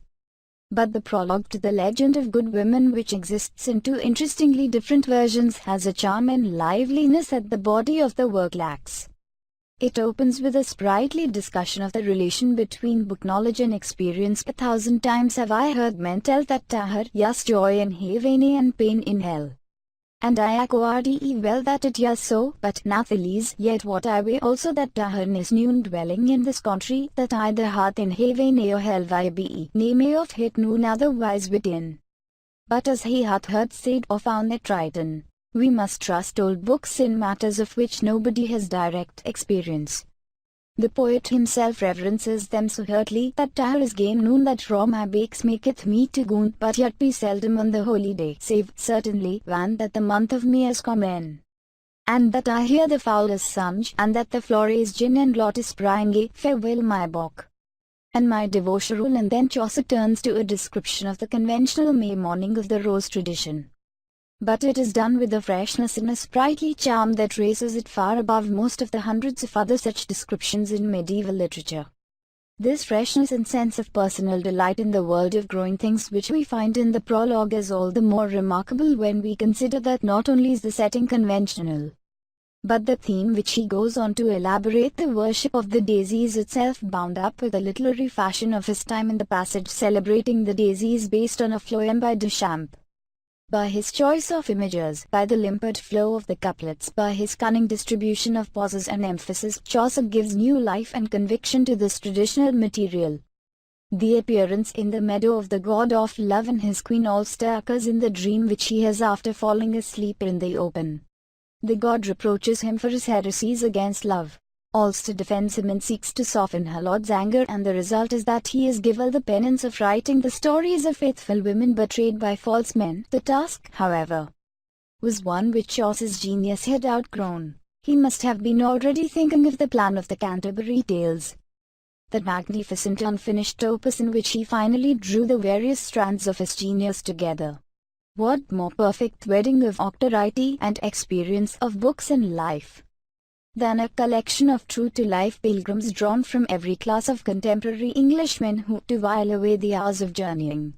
But the prologue to The Legend of Good Women, which exists in two interestingly different versions, has a charm and liveliness that the body of the work lacks. It opens with a sprightly discussion of the relation between book knowledge and experience. 1,000 times have I heard men tell that Tahar yas joy in heaven and pain in hell. And I accord well that it is so, but natheless yet what I weigh also that Tahar is noon dwelling in this country, that either hath in heaven or hell be, nay may of hit noon otherwise within. But as he hath heard said or found at Triton, we must trust old books in matters of which nobody has direct experience. The poet himself reverences them so heartily that Tahar is game noon that raw my bakes maketh me to goon, but yet be seldom on the holy day, save certainly when that the month of May is come in, and that I hear the fowlers sunge, and that the flores gin and lotus springe. Farewell my book and my devotional. And then Chaucer turns to a description of the conventional May morning of the rose tradition. But it is done with a freshness and a sprightly charm that raises it far above most of the hundreds of other such descriptions in medieval literature. This freshness and sense of personal delight in the world of growing things which we find in the prologue is all the more remarkable when we consider that not only is the setting conventional, but the theme which he goes on to elaborate, the worship of the daisy, is itself bound up with the literary fashion of his time in the passage celebrating the daisy is based on a poem by Duchamp. By his choice of images, by the limpid flow of the couplets, by his cunning distribution of pauses and emphasis, Chaucer gives new life and conviction to this traditional material. The appearance in the meadow of the god of love and his queen also occurs in the dream which he has after falling asleep in the open. The god reproaches him for his heresies against love. Also defends him and seeks to soften her lord's anger, and the result is that he is given the penance of writing the stories of faithful women betrayed by false men. The task, however, was one which Chaucer's genius had outgrown. He must have been already thinking of the plan of the Canterbury Tales, that magnificent unfinished opus in which he finally drew the various strands of his genius together. What more perfect wedding of authority and experience of books and life than a collection of true-to-life pilgrims drawn from every class of contemporary Englishmen who, to while away the hours of journeying,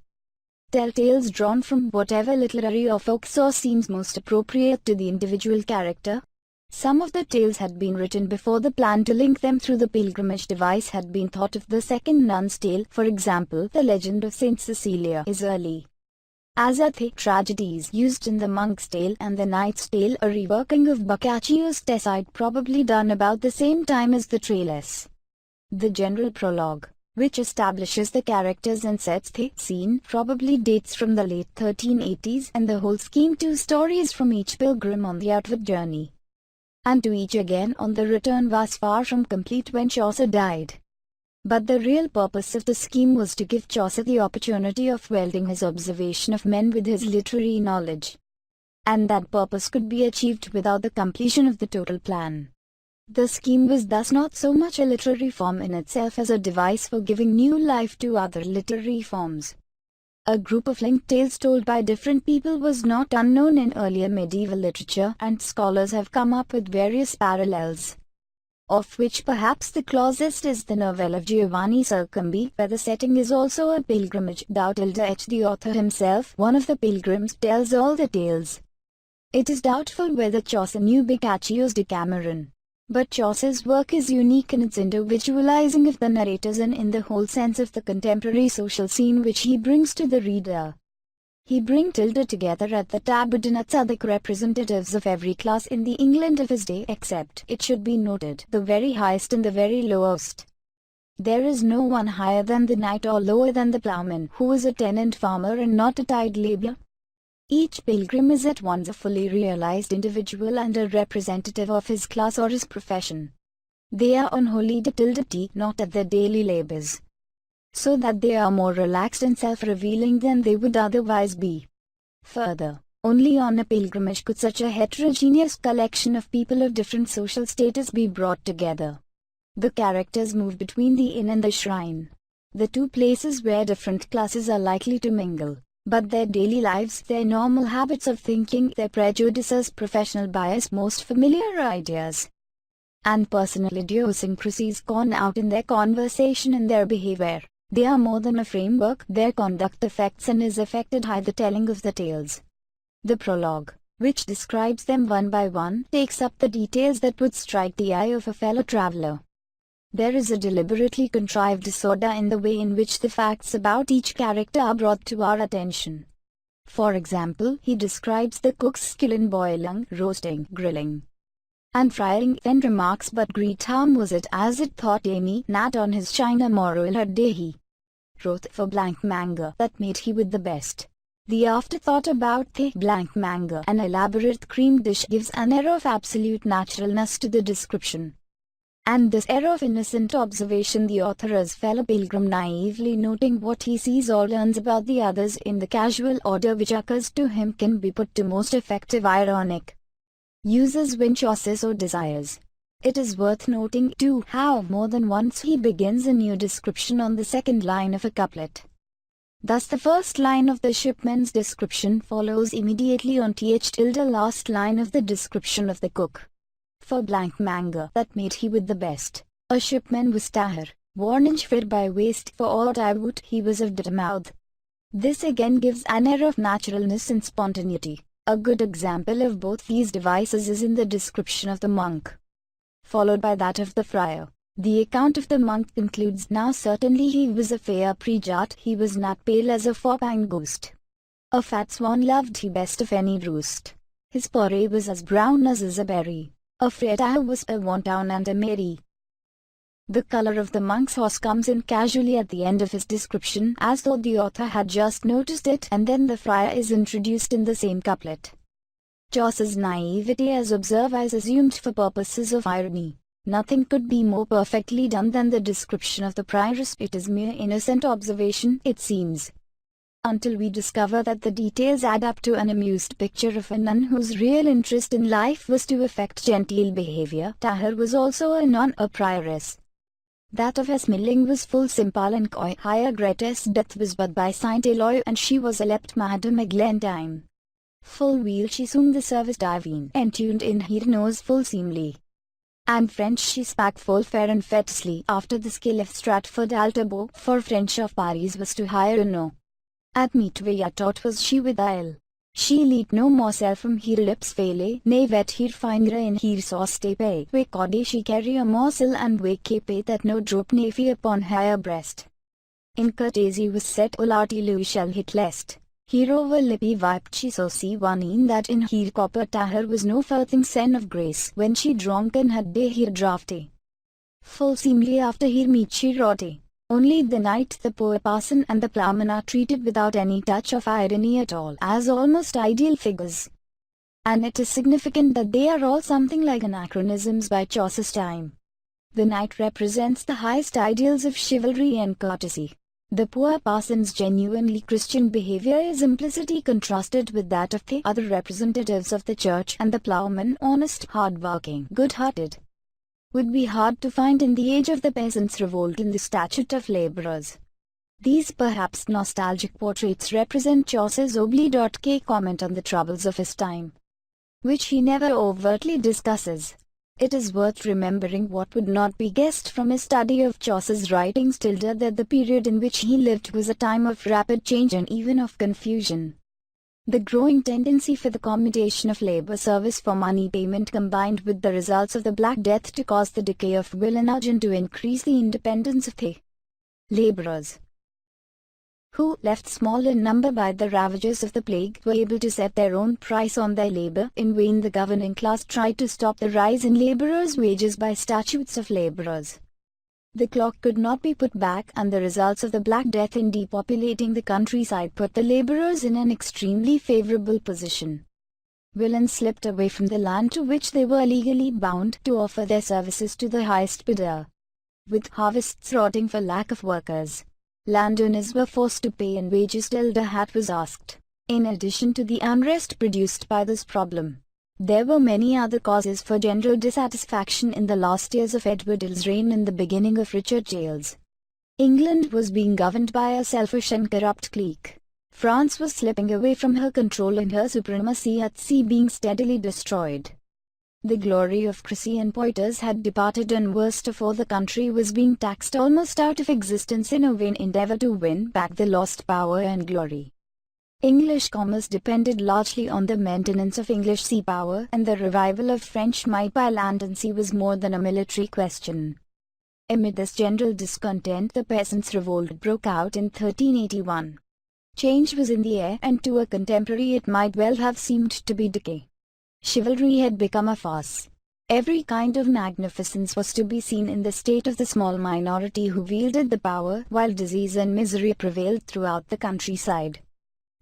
tell tales drawn from whatever literary or folk source seems most appropriate to the individual character? Some of the tales had been written before the plan to link them through the pilgrimage device had been thought of. The second nun's tale, for example, the legend of Saint Cecilia, is early as are the tragedies used in the Monk's Tale and the Knight's Tale, a reworking of Boccaccio's Tesside probably done about the same time as the Trailes. The general prologue, which establishes the characters and sets the scene, probably dates from the late 1380s, and the whole scheme two stories from each pilgrim on the outward journey, and to each again on the return, was far from complete when Chaucer died. But the real purpose of the scheme was to give Chaucer the opportunity of welding his observation of men with his literary knowledge. And that purpose could be achieved without the completion of the total plan. The scheme was thus not so much a literary form in itself as a device for giving new life to other literary forms. A group of linked tales told by different people was not unknown in earlier medieval literature, and scholars have come up with various parallels, of which perhaps the closest is the novel of Giovanni Surcombi, where the setting is also a pilgrimage. David Daiches, the author himself, one of the pilgrims, tells all the tales. It is doubtful whether Chaucer knew Boccaccio's Decameron, but Chaucer's work is unique in its individualizing of the narrators and in the whole sense of the contemporary social scene which he brings to the reader. He brings together at the tabernacle other representatives of every class in the England of his day, except, it should be noted, the very highest and the very lowest. There is no one higher than the knight or lower than the ploughman, who is a tenant farmer and not a tied laborer. Each pilgrim is at once a fully realized individual and a representative of his class or his profession. They are on holiday, not at their daily labors, so that they are more relaxed and self-revealing than they would otherwise be. Further, only on a pilgrimage could such a heterogeneous collection of people of different social status be brought together. The characters move between the inn and the shrine, the two places where different classes are likely to mingle, but their daily lives, their normal habits of thinking, their prejudices, professional bias, most familiar ideas, and personal idiosyncrasies gone out in their conversation and their behavior. They are more than a framework, their conduct affects and is affected by the telling of the tales. The prologue, which describes them one by one, takes up the details that would strike the eye of a fellow traveler. There is a deliberately contrived disorder in the way in which the facts about each character are brought to our attention. For example, he describes the cook's skill in boiling, roasting, grilling, and frying, then remarks, "But great harm was it, as it thought Amy Nat on his china morrow her day he wrote for blank manga, that made he with the best." The afterthought about the blank manga, an elaborate cream dish, gives an air of absolute naturalness to the description. And this air of innocent observation the author as fellow pilgrim, naively noting what he sees or learns about the others in the casual order which occurs to him, can be put to most effective ironic uses when Chaucer so desires. It is worth noting, too, how more than once he begins a new description on the second line of a couplet. Thus the first line of the shipman's description follows immediately on the last line of the description of the cook. For blank manga, that made he with the best. A shipman was tahir, worn and fed by waste, for aught I woot he was of the mouth. This again gives an air of naturalness and spontaneity. A good example of both these devices is in the description of the monk, followed by that of the friar. The account of the monk concludes, "Now certainly he was a fair preachart, he was not pale as a four-pine ghost. A fat swan loved he best of any roost. His porray was as brown as is a berry. A fret I was a wanton and a merry." The color of the monk's horse comes in casually at the end of his description, as though the author had just noticed it, and then the friar is introduced in the same couplet. Chaucer's naivety as observer is assumed for purposes of irony. Nothing could be more perfectly done than the description of the prioress. It is mere innocent observation, it seems, until we discover that the details add up to an amused picture of a nun whose real interest in life was to affect genteel behavior. Tahir was also a nun, a prioress. That of Esmeling was full simple and coy. Higher greatest death was but by Saint Eloi, and she was ylept Madame Eglantine. Full wheel she sung the service divine, and tuned in her nose full seemly. And French she spak full fair and fetisly, after the skill of Stratford Alterbo, for French of Paris was to hire no. At Mitway taught was she with ile. She let no morsel from her lips fail, ne vet her finger in her sauce tape. We coddy she carry a morsel and we keep it that no drop ne fee upon her breast. In courtesy was set Olati Louis shall hit lest. Here over lippy wiped she so see one in that in her copper taher was no furthing sen of grace when she drunken had day her draughty. Full seemly after her meat she rotty. Only the knight, the poor parson and the ploughman are treated without any touch of irony at all, as almost ideal figures. And it is significant that they are all something like anachronisms by Chaucer's time. The knight represents the highest ideals of chivalry and courtesy. The poor parson's genuinely Christian behavior is implicitly contrasted with that of the other representatives of the church, and the ploughman, honest, hard-working, good-hearted, would be hard to find in the age of the peasants' revolt in the statute of labourers. These perhaps nostalgic portraits represent Chaucer's obli.k comment on the troubles of his time, which he never overtly discusses. It is worth remembering what would not be guessed from his study of Chaucer's writings that the period in which he lived was a time of rapid change and even of confusion. The growing tendency for the commutation of labor service for money payment combined with the results of the Black Death to cause the decay of villanage and to increase the independence of the laborers, who, left small in number by the ravages of the plague, were able to set their own price on their labor. In vain the governing class tried to stop the rise in laborers' wages by statutes of laborers. The clock could not be put back, and the results of the Black Death in depopulating the countryside put the laborers in an extremely favorable position. Villains slipped away from the land to which they were legally bound to offer their services to the highest bidder. With harvests rotting for lack of workers, landowners were forced to pay in wages till the hat was asked. In addition to the unrest produced by this problem, there were many other causes for general dissatisfaction in the last years of Edward II's reign and the beginning of Richard Jael's. England was being governed by a selfish and corrupt clique. France was slipping away from her control and her supremacy at sea being steadily destroyed. The glory of Cressy and Poitiers had departed, and worst of all, the country was being taxed almost out of existence in a vain endeavour to win back the lost power and glory. English commerce depended largely on the maintenance of English sea power, and the revival of French might by land and sea was more than a military question. Amid this general discontent, the peasants' revolt broke out in 1381. Change was in the air, and to a contemporary it might well have seemed to be decay. Chivalry had become a farce. Every kind of magnificence was to be seen in the state of the small minority who wielded the power, while disease and misery prevailed throughout the countryside.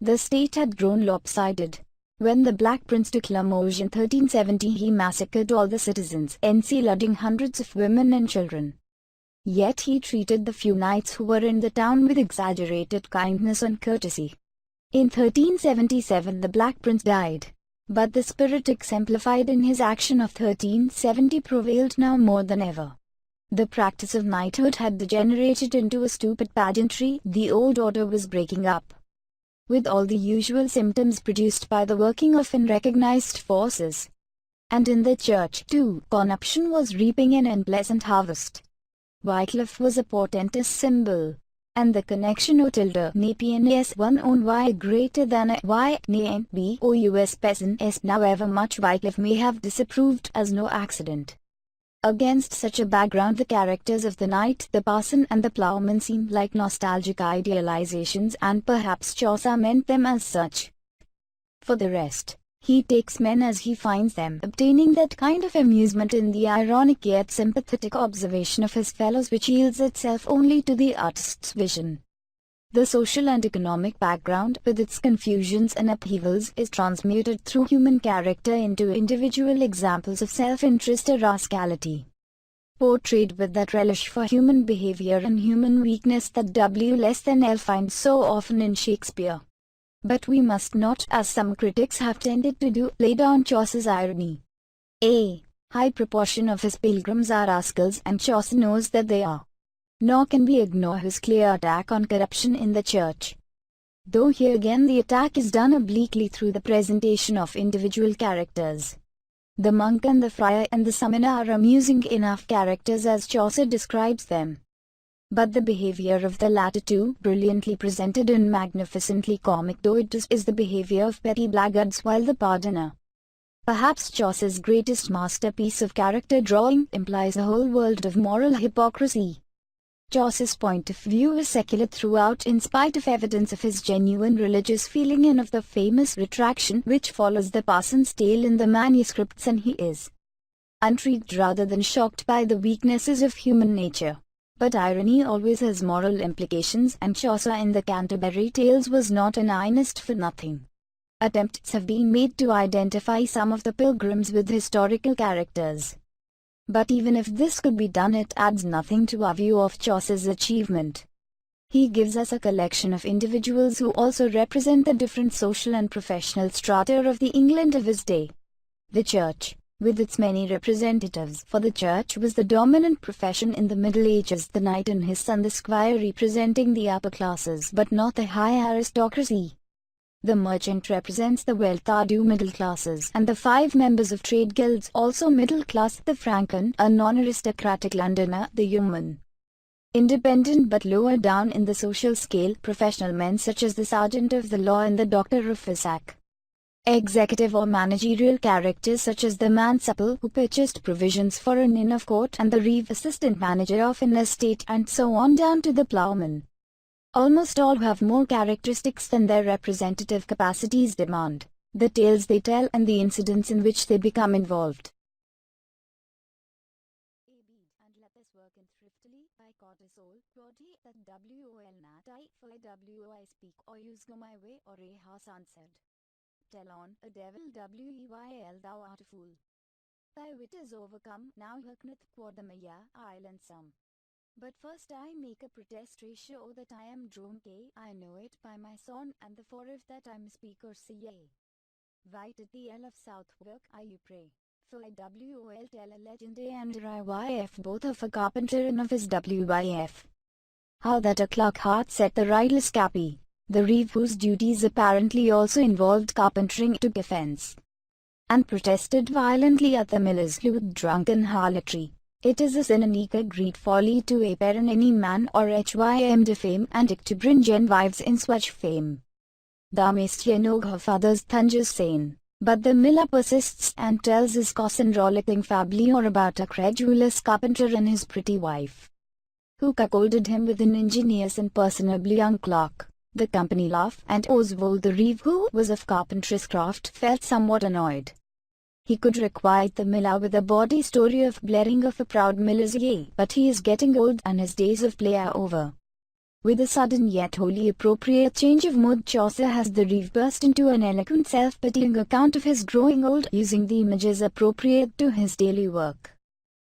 The state had grown lopsided. When the Black Prince took Limoges in 1370, he massacred all the citizens, enfilading hundreds of women and children. Yet he treated the few knights who were in the town with exaggerated kindness and courtesy. In 1377 the Black Prince died, but the spirit exemplified in his action of 1370 prevailed now more than ever. The practice of knighthood had degenerated into a stupid pageantry. The old order was breaking up, with all the usual symptoms produced by the working of unrecognized forces. And in the church, too, corruption was reaping an unpleasant harvest. Wycliffe was a portentous symbol, and the connection O tilde Napian one on Y greater than a Y Nan B O US peasant S. However much Wycliffe may have disapproved as no accident. Against such a background the characters of the knight, the parson and the ploughman seem like nostalgic idealizations, and perhaps Chaucer meant them as such. For the rest, he takes men as he finds them, obtaining that kind of amusement in the ironic yet sympathetic observation of his fellows which yields itself only to the artist's vision. The social and economic background, with its confusions and upheavals, is transmuted through human character into individual examples of self-interest or rascality, portrayed with that relish for human behavior and human weakness that W.L. finds so often in Shakespeare. But we must not, as some critics have tended to do, lay down Chaucer's irony. A high proportion of his pilgrims are rascals, and Chaucer knows that they are. Nor can we ignore his clear attack on corruption in the church. Though here again the attack is done obliquely through the presentation of individual characters. The monk and the friar and the summoner are amusing enough characters as Chaucer describes them. But the behavior of the latter two, brilliantly presented and magnificently comic though it is the behavior of petty blackguards, while the pardoner, perhaps Chaucer's greatest masterpiece of character drawing, implies a whole world of moral hypocrisy. Chaucer's point of view is secular throughout in spite of evidence of his genuine religious feeling and of the famous retraction which follows the parson's tale in the manuscripts, and he is intrigued rather than shocked by the weaknesses of human nature. But irony always has moral implications, and Chaucer in the Canterbury Tales was not an Ionist for nothing. Attempts have been made to identify some of the pilgrims with historical characters. But even if this could be done, it adds nothing to our view of Chaucer's achievement. He gives us a collection of individuals who also represent the different social and professional strata of the England of his day. The Church, with its many representatives, for the Church was the dominant profession in the Middle Ages, the knight and his son the squire representing the upper classes but not the high aristocracy. The merchant represents the well-to-do middle classes, and the 5 members of trade guilds also middle class, the franklin, a non-aristocratic Londoner, the yeoman, independent but lower down in the social scale, professional men such as the sergeant of the law and the doctor of physic, executive or managerial characters such as the man supple who purchased provisions for an inn of court and the reeve assistant manager of an estate, and so on down to the ploughman. Almost all have more characteristics than their representative capacities demand, the tales they tell and the incidents in which they become involved. And let us work in thriftily by cortisol, body that WOL nat I for WO I speak or use go my way or a house answered. Tell on, a devil WEYL thou art a fool. Thy wit is overcome, now hearkeneth quod the Maya, I'll and some. But first I make a protest ratio that I am drunk, I know it by my son, and the for if that I'm speaker CA. Write at the L of Southwark, I you pray. For I WOL tell a legend and IYF both of a carpenter and of his WYF. How that a clerk heart set the riderless cappy, the reeve whose duties apparently also involved carpentering, took offence, and protested violently at the miller's lewd drunken harlotry. It is a sin and eke a great folly to appear in any man or hym defame and to bring gen wives in such fame. Thou mayst hear no of others thunders sane, but the miller persists and tells his cause and rollicking fably or about a credulous carpenter and his pretty wife, who cuckolded him with an ingenious and personable young clerk. The company laugh, and Oswald the reeve, who was of carpenter's craft, felt somewhat annoyed. He could requite the miller with a bawdy story of blaring of a proud miller's but he is getting old and his days of play are over. With a sudden yet wholly appropriate change of mood, Chaucer has the reeve burst into an eloquent self-pitying account of his growing old, using the images appropriate to his daily work.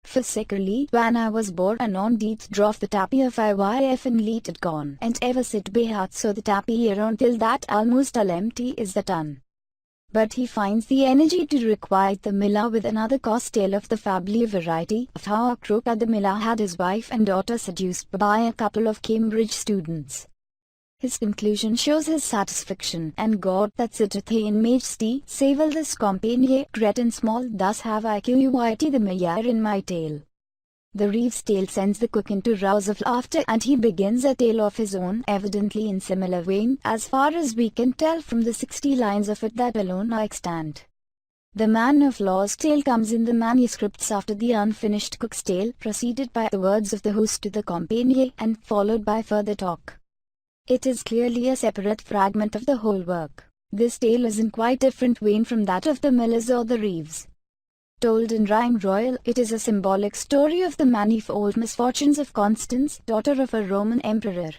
Physically, when I was born anon deeth droth the tappy of IYF and leet it gone, and ever sit behat so the tappy around till that almost all empty is the ton. But he finds the energy to requite the miller with another cause tale of the fably variety of how a crook the miller had his wife and daughter seduced by a couple of Cambridge students. His conclusion shows his satisfaction, and God that sitteth in majesty, save this company great and small, thus have I quit the mayor in my tale. The reeve's tale sends the cook into rows of laughter, and he begins a tale of his own, evidently in similar vein, as far as we can tell from the 60 lines of it that alone are extant. The man of law's tale comes in the manuscripts after the unfinished cook's tale, preceded by the words of the host to the companion, and followed by further talk. It is clearly a separate fragment of the whole work. This tale is in quite different vein from that of the millers or the reeves. Told in rhyme royal, it is a symbolic story of the manifold misfortunes of Constance, daughter of a Roman emperor,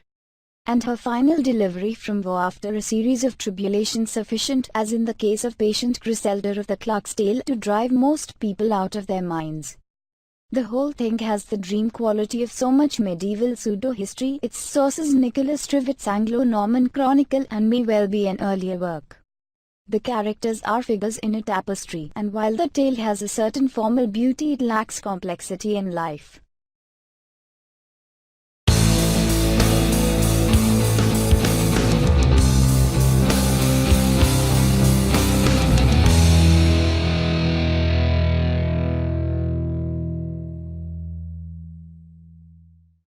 and her final delivery from woe after a series of tribulations sufficient, as in the case of patient Griselda of the Clerk's Tale, to drive most people out of their minds. The whole thing has the dream quality of so much medieval pseudo-history. Its source is Nicholas Trivets' Anglo-Norman Chronicle and may well be an earlier work. The characters are figures in a tapestry, and while the tale has a certain formal beauty, it lacks complexity and life.